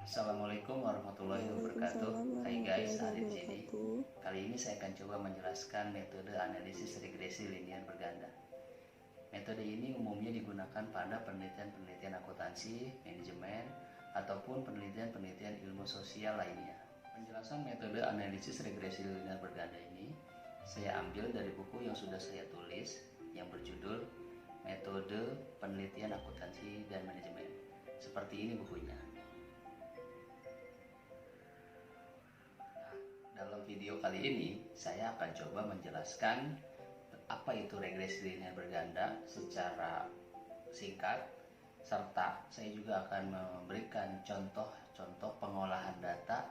Assalamualaikum warahmatullahi wabarakatuh. Waalaikumsalam Hai guys, warahmatullahi Arif sini. wabarakatuh. Kali ini saya akan coba menjelaskan metode analisis regresi linear berganda. Metode ini umumnya digunakan pada penelitian-penelitian akuntansi, manajemen, ataupun penelitian-penelitian ilmu sosial lainnya. Penjelasan metode analisis regresi linear berganda ini saya ambil dari buku yang sudah saya tulis yang berjudul Metode Penelitian Akuntansi dan Manajemen. Seperti ini bukunya. Dalam video kali ini, saya akan coba menjelaskan apa itu regresi linear berganda secara singkat, serta saya juga akan memberikan contoh-contoh pengolahan data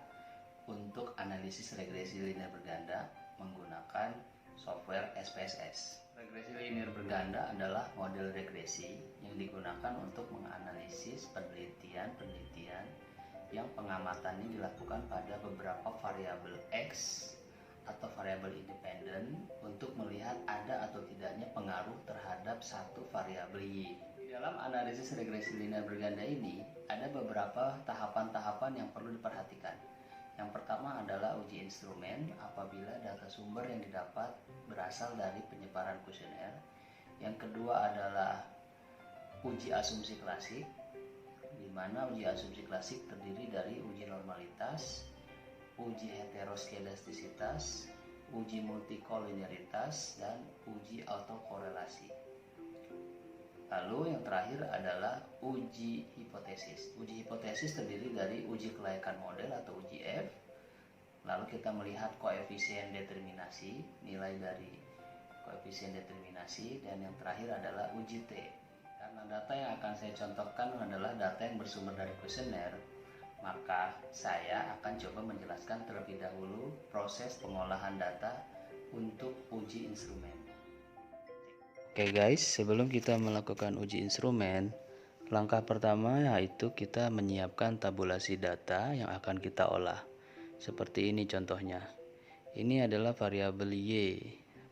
untuk analisis regresi linear berganda menggunakan software SPSS. Regresi linear berganda adalah model regresi yang digunakan untuk menganalisis penelitian-penelitian yang pengamatannya dilakukan pada beberapa variabel X atau variabel independen untuk melihat ada atau tidaknya pengaruh terhadap satu variabel Y. Di dalam analisis regresi linear berganda ini ada beberapa tahapan-tahapan yang perlu diperhatikan. Yang pertama adalah uji instrumen apabila data sumber yang didapat berasal dari penyebaran kuesioner. Yang kedua adalah uji asumsi klasik, di mana uji asumsi klasik terdiri dari uji normalitas, uji heteroskedastisitas, uji multikolinearitas, dan uji autokorelasi. Lalu yang terakhir adalah uji hipotesis. Uji hipotesis terdiri dari uji kelayakan model atau uji F. Lalu kita melihat koefisien determinasi, nilai dari koefisien determinasi, dan yang terakhir adalah uji T. Karena data yang akan saya contohkan adalah data yang bersumber dari kuesioner, maka saya akan coba menjelaskan terlebih dahulu proses pengolahan data untuk uji instrumen. Oke guys, sebelum kita melakukan uji instrumen, langkah pertama yaitu kita menyiapkan tabulasi data yang akan kita olah. Seperti ini contohnya. Ini adalah variabel Y,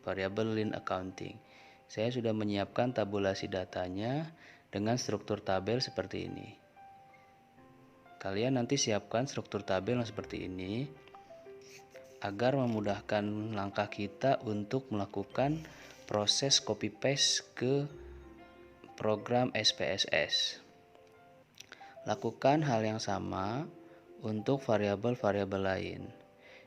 variabel lean accounting. Saya sudah menyiapkan tabulasi datanya dengan struktur tabel seperti ini. Kalian nanti siapkan struktur tabel yang seperti ini agar memudahkan langkah kita untuk melakukan proses copy paste ke program SPSS. Lakukan hal yang sama untuk variabel-variabel lain.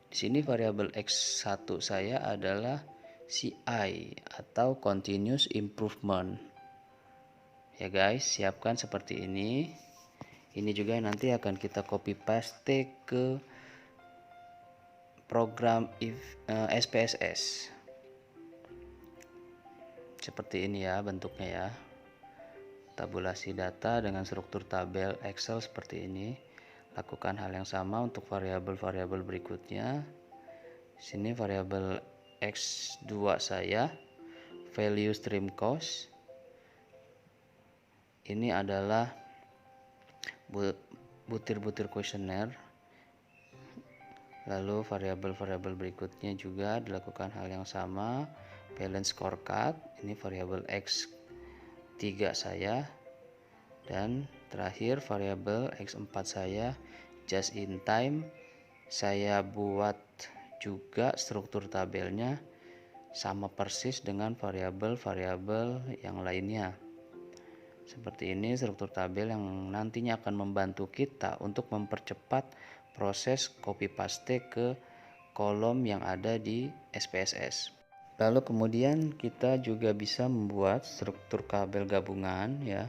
Di sini variabel X1 saya adalah CI atau continuous improvement. Ya guys, siapkan seperti ini. Ini juga nanti akan kita copy paste ke program SPSS. Seperti ini ya bentuknya ya. Tabulasi data dengan struktur tabel Excel seperti ini. Lakukan hal yang sama untuk variabel-variabel berikutnya. Sini variabel X2 saya, value stream cost. Ini adalah butir-butir kuesioner. Lalu variabel-variabel berikutnya juga dilakukan hal yang sama, balance scorecard. Ini variabel X3 saya. Dan terakhir variabel X4 saya, just in time. Saya buat juga struktur tabelnya sama persis dengan variabel-variabel yang lainnya. Seperti ini struktur tabel yang nantinya akan membantu kita untuk mempercepat proses copy paste ke kolom yang ada di SPSS. Lalu kemudian kita juga bisa membuat struktur tabel gabungan ya.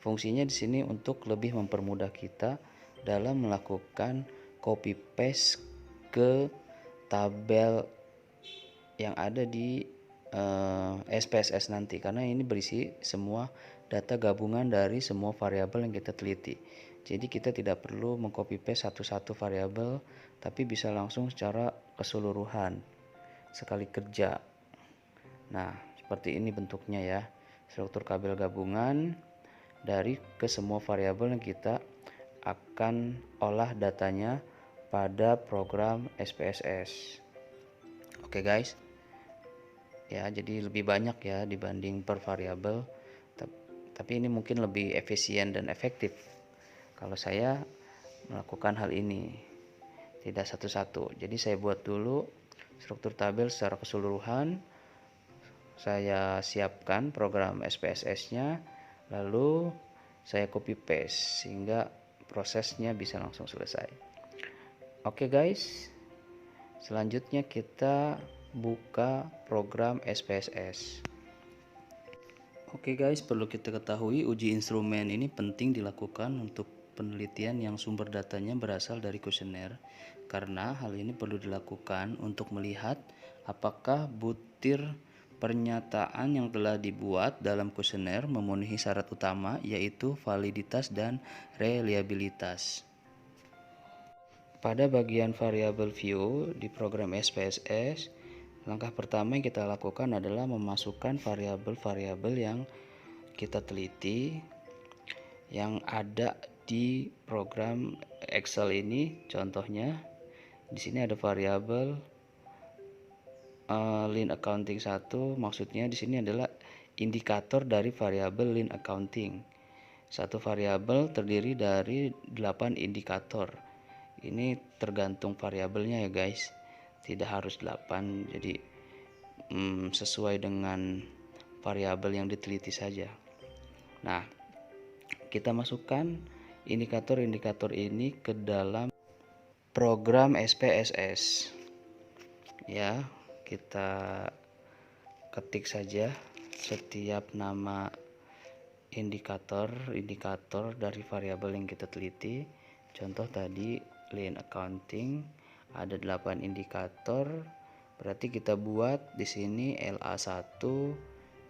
Fungsinya di sini untuk lebih mempermudah kita dalam melakukan copy paste ke tabel yang ada di SPSS nanti, karena ini berisi semua data gabungan dari semua variabel yang kita teliti. Jadi kita tidak perlu mengcopy paste satu-satu variabel, tapi bisa langsung secara keseluruhan sekali kerja. Nah, seperti ini bentuknya ya. Struktur tabel gabungan dari ke semua variabel yang kita akan olah datanya pada program SPSS. Oke guys. Ya, jadi lebih banyak ya dibanding per variabel. Tapi ini mungkin lebih efisien dan efektif. Kalau saya melakukan hal ini, tidak satu-satu. Jadi saya buat dulu struktur tabel secara keseluruhan, saya siapkan program SPSS-nya, lalu saya copy paste sehingga prosesnya bisa langsung selesai. Oke guys, selanjutnya kita buka program SPSS. Oke guys, perlu kita ketahui uji instrumen ini penting dilakukan untuk penelitian yang sumber datanya berasal dari kuesioner, karena hal ini perlu dilakukan untuk melihat apakah butir pernyataan yang telah dibuat dalam kuesioner memenuhi syarat utama, yaitu validitas dan reliabilitas. Pada bagian variable view di program SPSS, langkah pertama yang kita lakukan adalah memasukkan variabel-variabel yang kita teliti yang ada di program Excel ini. Contohnya di sini ada variabel lean accounting 1, maksudnya di sini adalah indikator dari variabel lean accounting. Satu variabel terdiri dari 8 indikator. Ini tergantung variabelnya ya guys, tidak harus 8, jadi sesuai dengan variabel yang diteliti saja. Nah, kita masukkan indikator-indikator ini ke dalam program SPSS. Ya, kita ketik saja setiap nama indikator dari variabel yang kita teliti. Contoh tadi lean accounting ada 8 indikator, berarti kita buat di sini LA1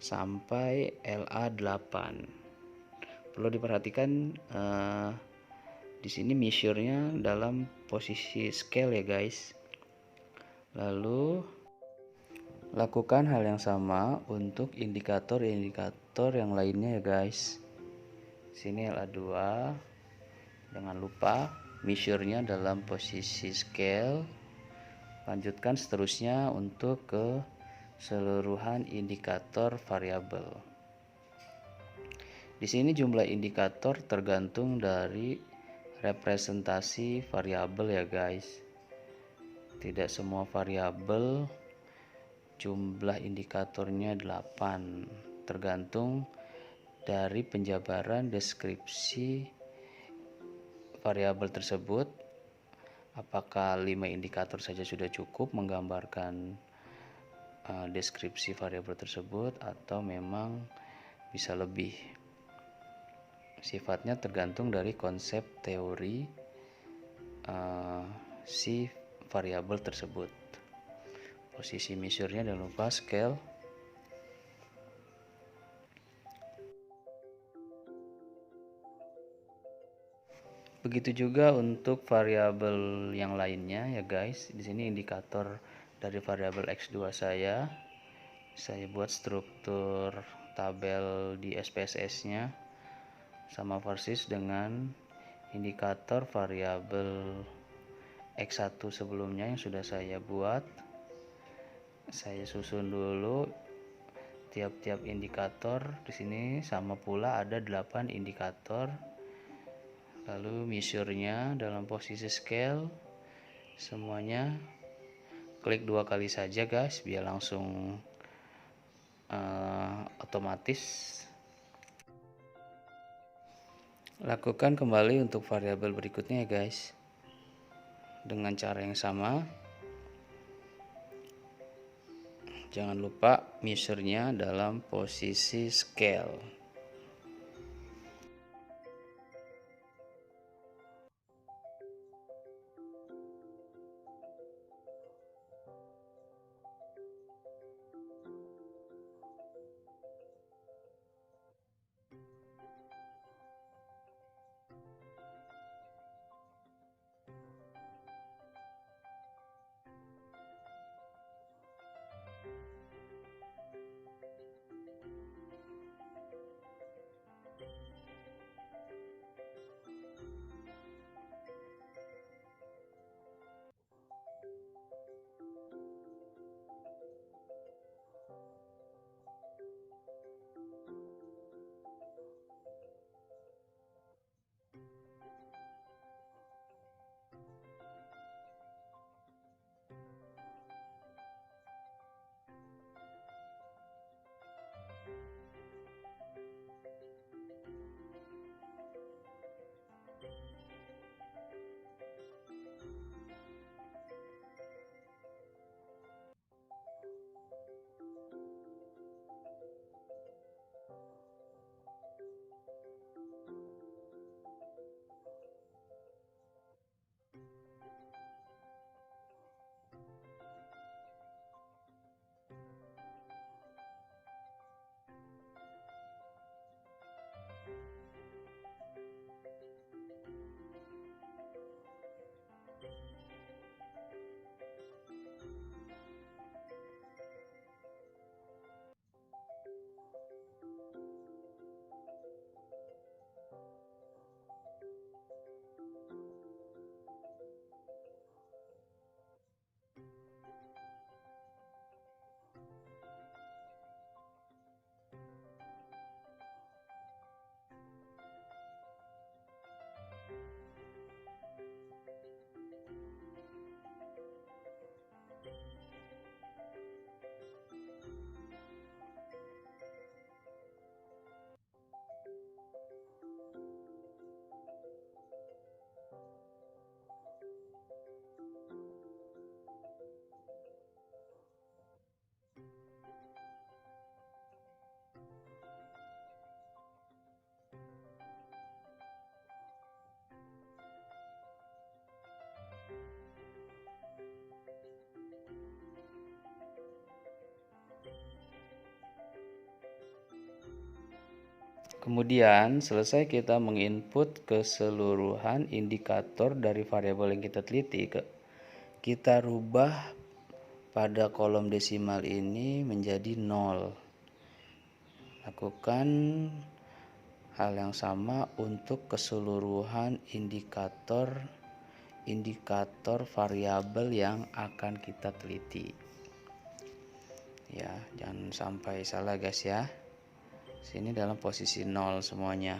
sampai LA8. Perlu diperhatikan di sini measure-nya dalam posisi scale ya guys. Lalu lakukan hal yang sama untuk indikator-indikator yang lainnya ya guys. Sini LA2, jangan lupa measure-nya dalam posisi scale. Lanjutkan seterusnya untuk ke seluruhan indikator variabel. Di sini jumlah indikator tergantung dari representasi variabel ya guys. Tidak semua variabel jumlah indikatornya 8, tergantung dari penjabaran deskripsi variabel tersebut. Apakah 5 indikator saja sudah cukup menggambarkan deskripsi variabel tersebut, atau memang bisa lebih. Sifatnya tergantung dari konsep teori si variabel tersebut. Posisi measure-nya jangan lupa scale. Begitu juga untuk variabel yang lainnya ya guys. Di sini indikator dari variabel X2 saya buat struktur tabel di SPSS-nya sama persis dengan indikator variabel X1 sebelumnya yang sudah saya buat. Saya susun dulu tiap-tiap indikator. Di sini sama pula ada 8 indikator. Lalu measure-nya dalam posisi scale, semuanya klik 2 kali saja guys, biar langsung otomatis. Lakukan kembali untuk variabel berikutnya ya guys, dengan cara yang sama. Jangan lupa measure-nya dalam posisi scale. Kemudian selesai kita menginput keseluruhan indikator dari variabel yang kita teliti, kita rubah pada kolom desimal ini menjadi 0. Lakukan hal yang sama untuk keseluruhan indikator variabel yang akan kita teliti. Ya, jangan sampai salah guys ya. Sini dalam posisi 0 semuanya.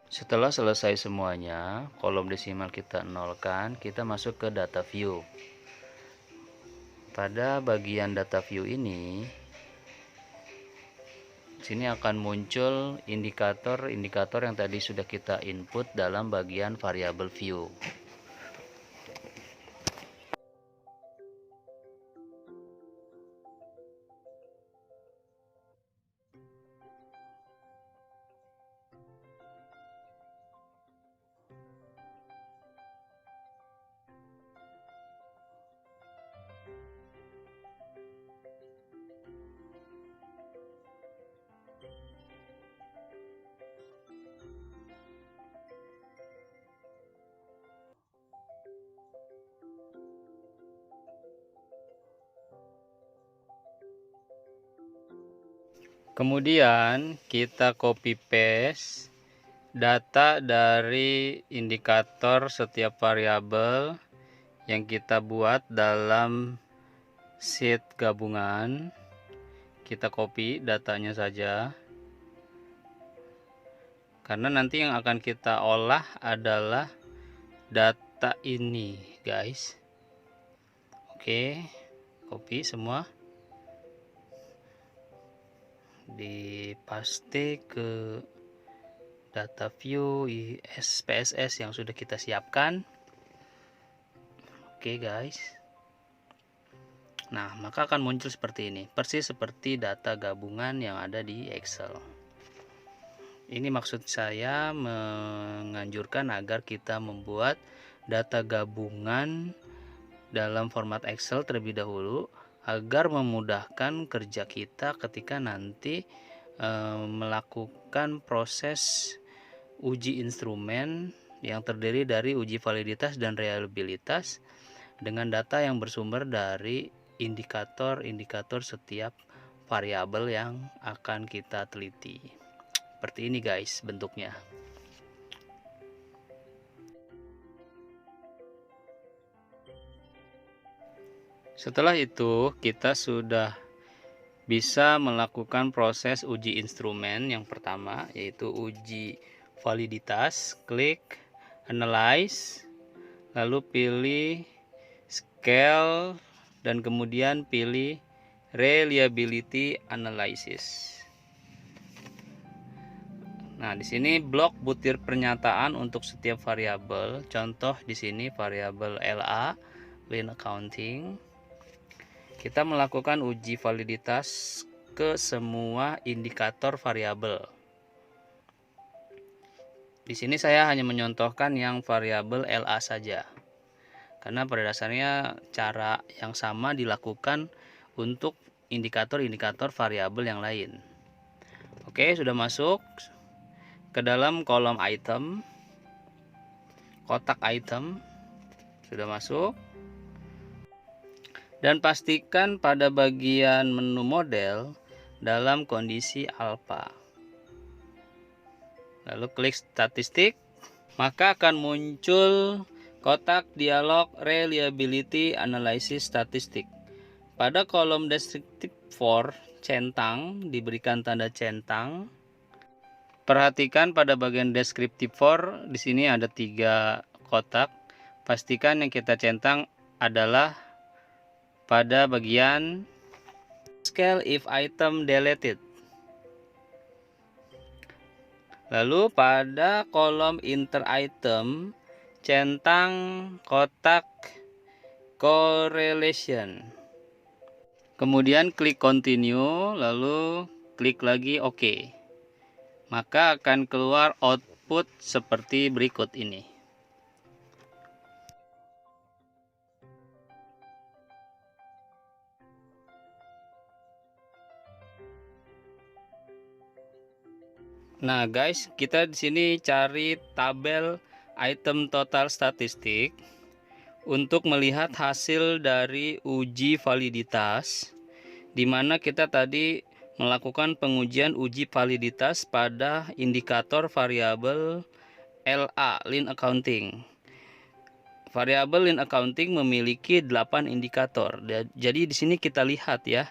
Setelah selesai semuanya, kolom desimal kita nolkan, kita masuk ke data view. Pada bagian data view ini, sini akan muncul indikator-indikator yang tadi sudah kita input dalam bagian variabel view. Kemudian kita copy paste data dari indikator setiap variabel yang kita buat dalam sheet gabungan. Kita copy datanya saja, karena nanti yang akan kita olah adalah data ini guys. Oke, copy semua, dipaste ke data view SPSS yang sudah kita siapkan. Oke guys, nah maka akan muncul seperti ini, persis seperti data gabungan yang ada di Excel. Ini maksud saya menganjurkan agar kita membuat data gabungan dalam format Excel terlebih dahulu, agar memudahkan kerja kita ketika nanti melakukan proses uji instrumen yang terdiri dari uji validitas dan reliabilitas dengan data yang bersumber dari indikator-indikator setiap variabel yang akan kita teliti. Seperti ini guys bentuknya. Setelah itu kita sudah bisa melakukan proses uji instrumen yang pertama, yaitu uji validitas. Klik analyze, lalu pilih scale dan kemudian pilih reliability analysis. Nah, di sini blok butir pernyataan untuk setiap variabel. Contoh di sini variabel LA, Lean Accounting. Kita melakukan uji validitas ke semua indikator variabel. Di sini saya hanya menyontohkan yang variabel LA saja, karena pada dasarnya cara yang sama dilakukan untuk indikator-indikator variabel yang lain. Oke, sudah masuk ke dalam kolom item, kotak item sudah masuk, dan pastikan pada bagian menu model dalam kondisi alpha. Lalu klik statistik, maka akan muncul kotak dialog Reliability Analysis Statistik. Pada kolom descriptive for centang diberikan tanda centang. Perhatikan pada bagian descriptive for, di sini ada 3 kotak. Pastikan yang kita centang adalah pada bagian scale if item deleted. Lalu pada kolom inter item centang kotak correlation. Kemudian klik continue, lalu klik lagi OK. Maka akan keluar output seperti berikut ini. Nah, guys, kita di sini cari tabel item total statistik untuk melihat hasil dari uji validitas, di mana kita tadi melakukan pengujian uji validitas pada indikator variabel LA, Lean Accounting. Variabel Lean Accounting memiliki 8 indikator. Jadi di sini kita lihat ya,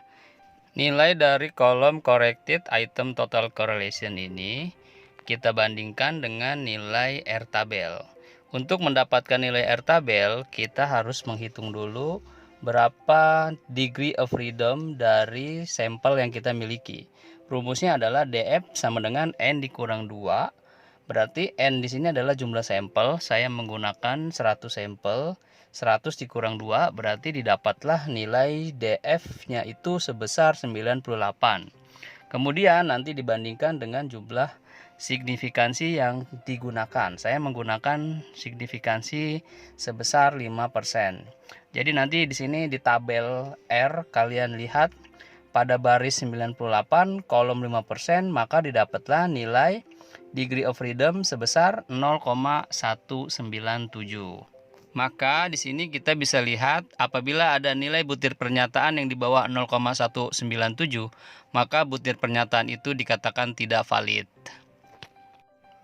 nilai dari kolom corrected item total correlation ini kita bandingkan dengan nilai R tabel. Untuk mendapatkan nilai R tabel, kita harus menghitung dulu berapa degree of freedom dari sampel yang kita miliki. Rumusnya adalah DF sama dengan N dikurang 2. Berarti N di sini adalah jumlah sampel. Saya menggunakan 100 sampel. 100 dikurang 2 berarti didapatlah nilai DF-nya itu sebesar 98. Kemudian nanti dibandingkan dengan jumlah signifikansi yang digunakan. Saya menggunakan signifikansi sebesar 5%. Jadi nanti di sini di tabel R kalian lihat pada baris 98 kolom 5%, maka didapatlah nilai degree of freedom sebesar 0,197. Maka di sini kita bisa lihat apabila ada nilai butir pernyataan yang di bawah 0,197, maka butir pernyataan itu dikatakan tidak valid.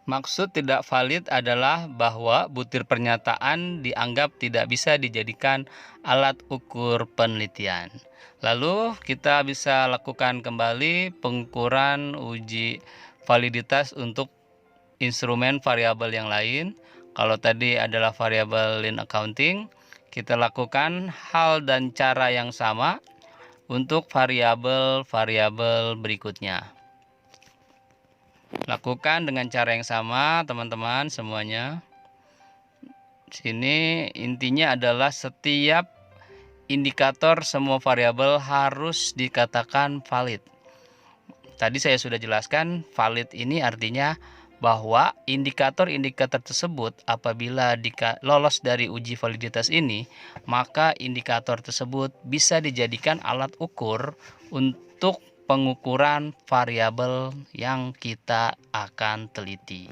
Maksud tidak valid adalah bahwa butir pernyataan dianggap tidak bisa dijadikan alat ukur penelitian. Lalu kita bisa lakukan kembali pengukuran uji validitas untuk instrumen variabel yang lain. Kalau tadi adalah variabel Lean Accounting, kita lakukan hal dan cara yang sama untuk variabel-variabel berikutnya. Lakukan dengan cara yang sama, teman-teman semuanya. Sini intinya adalah setiap indikator semua variabel harus dikatakan valid. Tadi saya sudah jelaskan, valid ini artinya bahwa indikator-indikator tersebut apabila lolos dari uji validitas ini, maka indikator tersebut bisa dijadikan alat ukur untuk pengukuran variabel yang kita akan teliti.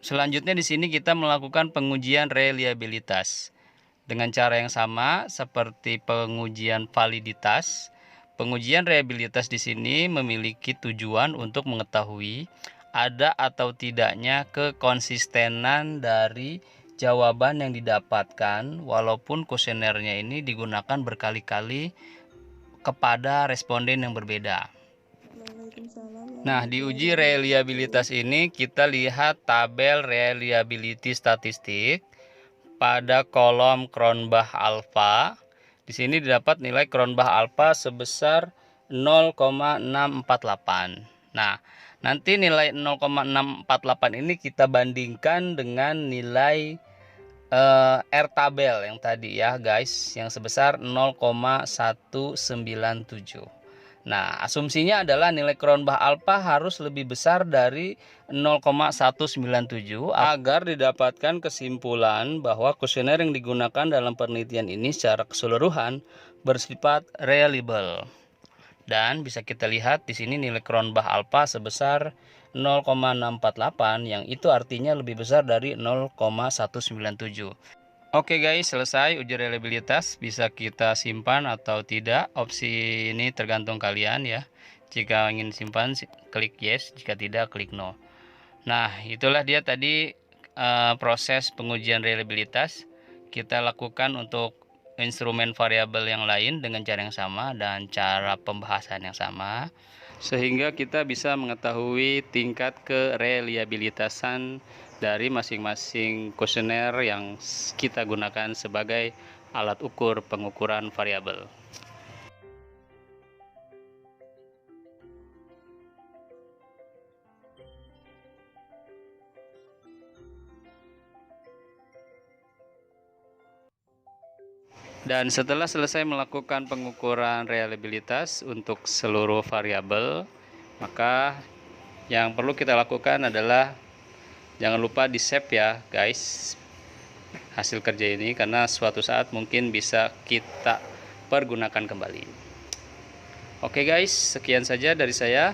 Selanjutnya di sini kita melakukan pengujian reliabilitas dengan cara yang sama seperti pengujian validitas. Pengujian reliabilitas di sini memiliki tujuan untuk mengetahui ada atau tidaknya kekonsistenan dari jawaban yang didapatkan walaupun kuesionernya ini digunakan berkali-kali kepada responden yang berbeda. Nah, di uji reliabilitas ini kita lihat tabel reliability statistik. pada kolom Cronbach alpha. Di sini didapat nilai Cronbach alpha sebesar 0,648. Nah, nanti nilai 0,648 ini kita bandingkan dengan nilai R tabel yang tadi ya guys, yang sebesar 0,197. Nah, asumsinya adalah nilai Cronbach alpha harus lebih besar dari 0,197 agar didapatkan kesimpulan bahwa kuesioner yang digunakan dalam penelitian ini secara keseluruhan bersifat reliable. Dan bisa kita lihat di sini nilai Cronbach alpha sebesar 0,648 yang itu artinya lebih besar dari 0,197. Oke guys, selesai uji reliabilitas. Bisa kita simpan atau tidak. Opsi ini tergantung kalian ya. Jika ingin simpan klik yes, jika tidak klik no. Nah, itulah dia tadi proses pengujian reliabilitas. Kita lakukan untuk instrumen variabel yang lain dengan cara yang sama dan cara pembahasan yang sama, sehingga kita bisa mengetahui tingkat kereliabilitasan dari masing-masing kuesioner yang kita gunakan sebagai alat ukur pengukuran variabel. Dan setelah selesai melakukan pengukuran reliabilitas untuk seluruh variabel, maka yang perlu kita lakukan adalah jangan lupa di save ya guys hasil kerja ini, karena suatu saat mungkin bisa kita pergunakan kembali. Oke guys, sekian saja dari saya.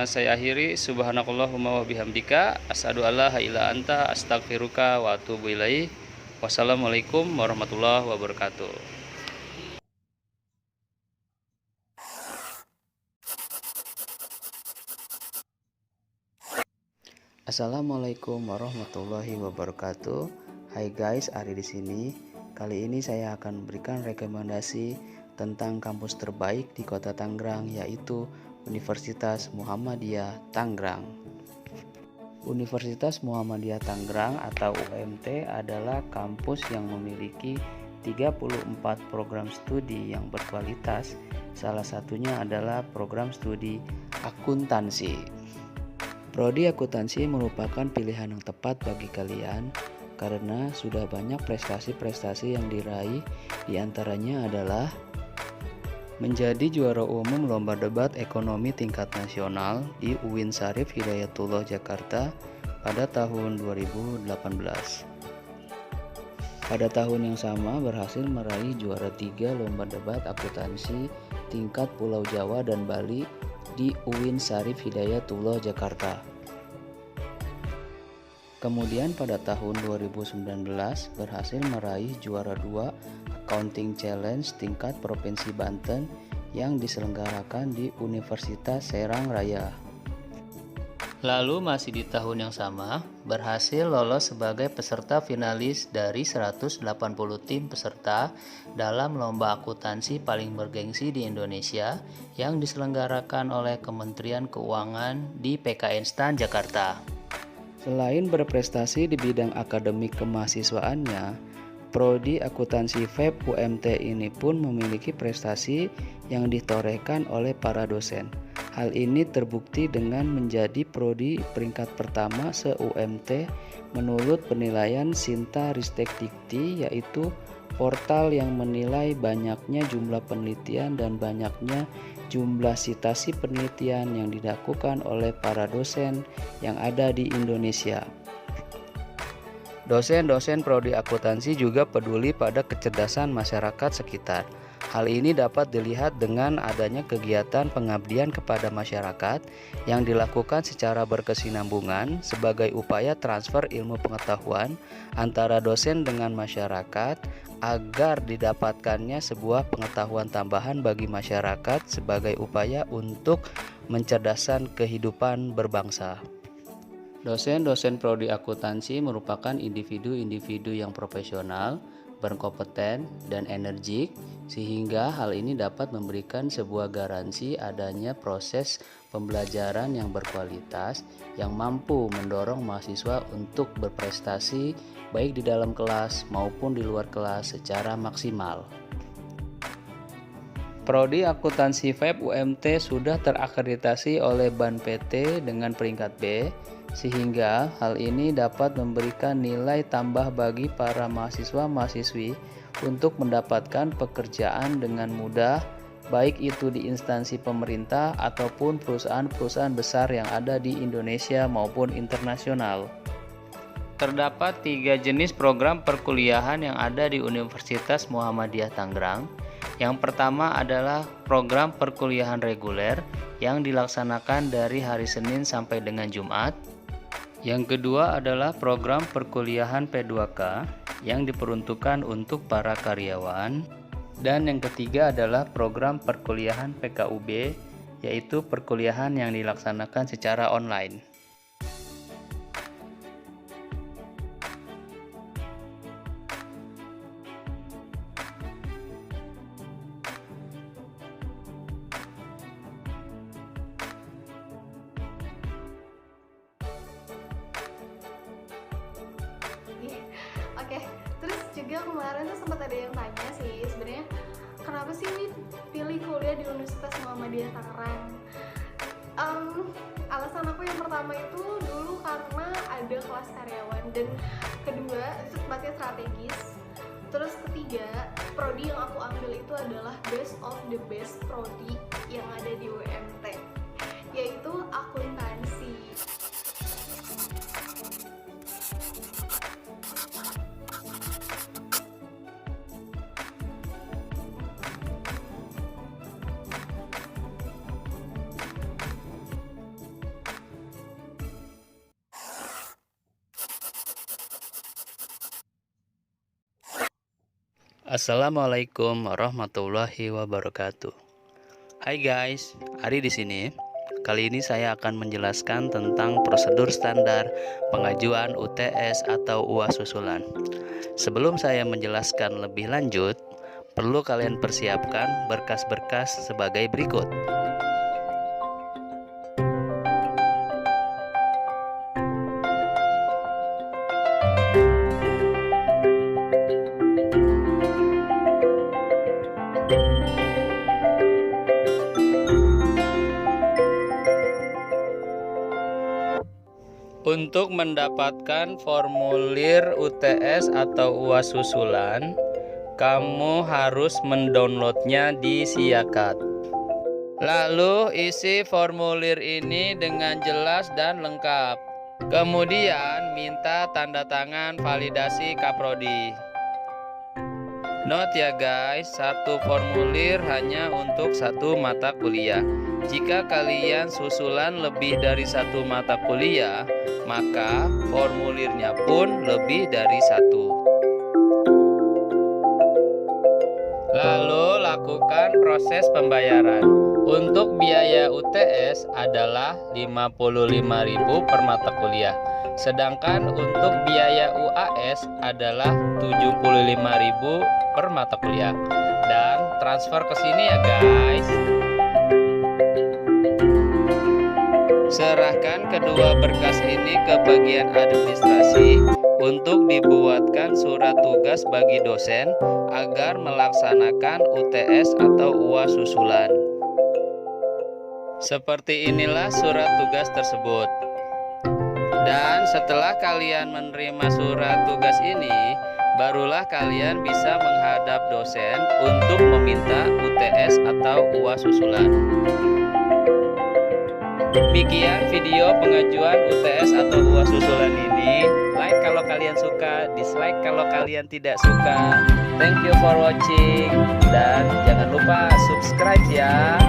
Saya akhiri. Subhanakallahumma wa bihamdika asyhadu alla ilaha illa anta astaghfiruka wa atubu ilaik. Wassalamualaikum warahmatullahi wabarakatuh. Assalamualaikum warahmatullahi wabarakatuh. Hai guys, Ari di sini. Kali ini saya akan memberikan rekomendasi tentang kampus terbaik di Kota Tangerang, yaitu Universitas Muhammadiyah Tangerang. Universitas Muhammadiyah Tangerang atau UMT adalah kampus yang memiliki 34 program studi yang berkualitas. Salah satunya adalah program studi akuntansi. Prodi akuntansi merupakan pilihan yang tepat bagi kalian karena sudah banyak prestasi-prestasi yang diraih. Di antaranya adalah menjadi juara umum lomba debat ekonomi tingkat nasional di UIN Syarif Hidayatullah Jakarta pada tahun 2018. Pada tahun yang sama berhasil meraih juara 3 lomba debat akuntansi tingkat Pulau Jawa dan Bali di UIN Syarif Hidayatullah Jakarta. Kemudian pada tahun 2019 berhasil meraih juara 2 Accounting Challenge tingkat Provinsi Banten yang diselenggarakan di Universitas Serang Raya. Lalu masih di tahun yang sama berhasil lolos sebagai peserta finalis dari 180 tim peserta dalam lomba akuntansi paling bergengsi di Indonesia yang diselenggarakan oleh Kementerian Keuangan di PKN STAN Jakarta. Selain berprestasi di bidang akademik kemahasiswaannya, Prodi Akuntansi FEB UMT ini pun memiliki prestasi yang ditorehkan oleh para dosen. Hal ini terbukti dengan menjadi prodi peringkat pertama se-UMT menurut penilaian Sinta Ristek Dikti, yaitu portal yang menilai banyaknya jumlah penelitian dan banyaknya jumlah sitasi penelitian yang dilakukan oleh para dosen yang ada di Indonesia. Dosen-dosen prodi akuntansi juga peduli pada kecerdasan masyarakat sekitar. Hal ini dapat dilihat dengan adanya kegiatan pengabdian kepada masyarakat yang dilakukan secara berkesinambungan sebagai upaya transfer ilmu pengetahuan antara dosen dengan masyarakat agar didapatkannya sebuah pengetahuan tambahan bagi masyarakat sebagai upaya untuk mencerdaskan kehidupan berbangsa. Dosen-dosen prodi akuntansi merupakan individu-individu yang profesional, berkompeten, dan energik, sehingga hal ini dapat memberikan sebuah garansi adanya proses pembelajaran yang berkualitas yang mampu mendorong mahasiswa untuk berprestasi baik di dalam kelas maupun di luar kelas secara maksimal. Prodi Akuntansi FEB UMT sudah terakreditasi oleh BAN PT dengan peringkat B, sehingga hal ini dapat memberikan nilai tambah bagi para mahasiswa-mahasiswi untuk mendapatkan pekerjaan dengan mudah, baik itu di instansi pemerintah ataupun perusahaan-perusahaan besar yang ada di Indonesia maupun internasional. Terdapat 3 jenis program perkuliahan yang ada di Universitas Muhammadiyah Tangerang. Yang pertama adalah program perkuliahan reguler yang dilaksanakan dari hari Senin sampai dengan Jumat. Yang kedua adalah program perkuliahan P2K yang diperuntukkan untuk para karyawan. Dan yang ketiga adalah program perkuliahan PKUB, yaitu perkuliahan yang dilaksanakan secara online. Oke, terus juga kemarin tuh sempat ada yang tanya sih sebenarnya kenapa sih Win pilih kuliah di Universitas Muhammadiyah Tangerang. Alasan aku yang pertama itu dulu karena ada kelas karyawan, dan kedua itu tempatnya strategis. Terus ketiga, prodi yang aku ambil itu adalah best of the best prodi yang ada di UMT, yaitu akuntansi. Assalamualaikum warahmatullahi wabarakatuh. Hai guys, Ari di sini. Kali ini saya akan menjelaskan tentang prosedur standar pengajuan UTS atau UAS susulan. Sebelum saya menjelaskan lebih lanjut, perlu kalian persiapkan berkas-berkas sebagai berikut. Untuk mendapatkan formulir UTS atau UAS susulan, kamu harus mendownloadnya di Siakat. Lalu isi formulir ini dengan jelas dan lengkap. Kemudian minta tanda tangan validasi Kaprodi. Note ya guys, satu formulir hanya untuk satu mata kuliah. Jika kalian susulan lebih dari satu mata kuliah, maka formulirnya pun lebih dari satu. Lalu lakukan proses pembayaran. Untuk biaya UTS adalah 55.000 per mata kuliah. Sedangkan untuk biaya UAS adalah 75.000 per mata kuliah. Dan transfer ke sini ya guys. Serahkan kedua berkas ini ke bagian administrasi untuk dibuatkan surat tugas bagi dosen agar melaksanakan UTS atau UAS susulan. Seperti inilah surat tugas tersebut. Dan setelah kalian menerima surat tugas ini, barulah kalian bisa menghadap dosen untuk meminta UTS atau UAS susulan. Demikian video pengajuan UTS atau UAS susulan ini. Like kalau kalian suka, dislike kalau kalian tidak suka. Thank you for watching, dan jangan lupa subscribe ya.